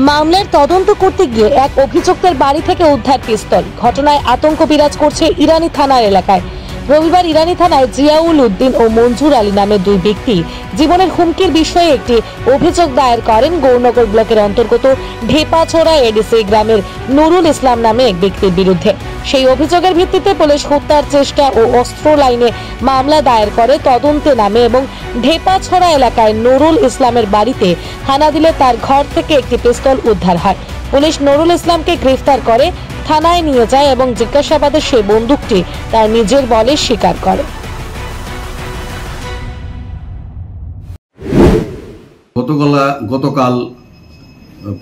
মামলার তদন্ত করতে গিয়ে এক অভিযুক্তের বাড়ি থেকে উদ্ধার পিস্তল। ঘটনায় আতঙ্ক বিরাজ করছে ইরানি থানার এলাকায়। রবিবার ইরানি থানায় জিয়াউল উদ্দিন ও মঞ্জুর আলী নামে দুই ব্যক্তি জীবনের হুমকির বিষয়ে একটি অভিযোগ দায়ের করেন গৌরনগর ব্লকের অন্তর্গত ঢেপাছড়া এডিসি গ্রামের নুরুল ইসলাম নামে এক ব্যক্তির বিরুদ্ধে। সেই অভিযোগের ভিত্তিতে পুলিশ হত্যার চেষ্টা ও অস্ত্র লাইনে মামলা দায়ের করে তদন্তে নামে এবং ঢেপাছড়া এলাকায় নুরুল ইসলামের বাড়িতে হানা দিলে তার ঘর থেকে একটি পিস্তল উদ্ধার হয়। পুলিশ নুরুল ইসলামকে গ্রেফতার করে থানায় নিয়ে যায় এবং জিজ্ঞাসাবাদে সেই বন্দুকটি তার নিজের বলে স্বীকার করে। গতকাল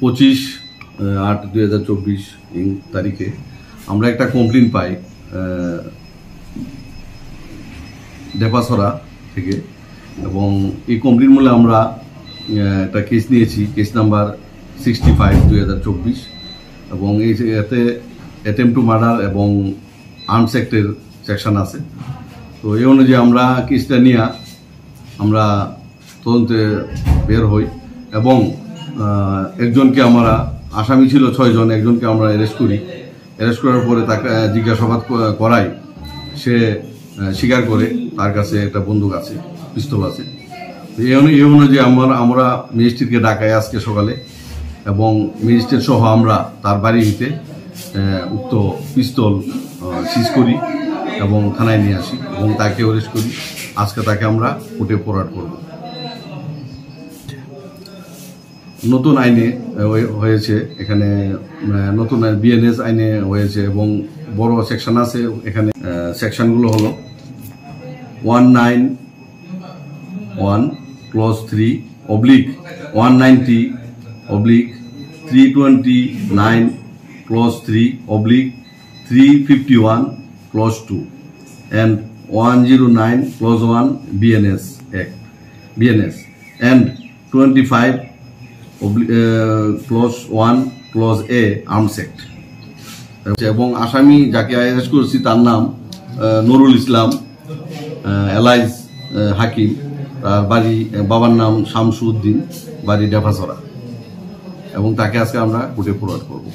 25/8/2024 তারিখে আমরা একটা কমপ্লেন পাই ঢেপাছড়া থেকে, এবং এই কমপ্লেন মূলে আমরা একটা কেস নিয়েছি, কেস নাম্বার 65/2024, এবং এতে অ্যাটেম্প টু মার্ডার এবং আর্মস অ্যাক্টের সেকশন আছে। তো এই অনুযায়ী আমরা কেসটা নিয়ে আমরা তদন্তে বের হই এবং একজনকে আমরা, আসামি ছিল 6 জন, একজনকে আমরা অ্যারেস্ট করি। অ্যারেস্ট করার পরে তাকে জিজ্ঞাসাবাদ করাই, সে স্বীকার করে তার কাছে একটা বন্দুক আছে, পিস্তল আছে। এই অনুযায়ী আমরা ম্যাজিস্ট্রেটকে ডাকাই আজকে সকালে, এবং ম্যাজিস্ট্রেট সহ আমরা তার বাড়িতে উক্ত পিস্তল সিজ করি এবং থানায় নিয়ে আসি এবং তাকে অ্যারেস্ট করি। আজকে তাকে আমরা কোর্টে ফরওয়ার্ড করব। নতুন আইনে হয়েছে, এখানে নতুন বিএনএস আইনে হয়েছে এবং বড় সেকশন আছে। এখানে সেকশনগুলো হলো 109(3)/3, 329(3)/351(2) and 109(1) BNS Act, BNS, and 25(1)(a) Arms Act। এবং আসামি যাকে অ্যারেস্ট করেছি তার নাম নুরুল ইসলাম এলাইজ হাকিম, তার বাড়ি, বাবার নাম শামসুদ্দিন, বাড়ি ঢেপাছড়া, এবং তাকে আজকে আমরা কোর্টে ফরওয়ার্ড করব।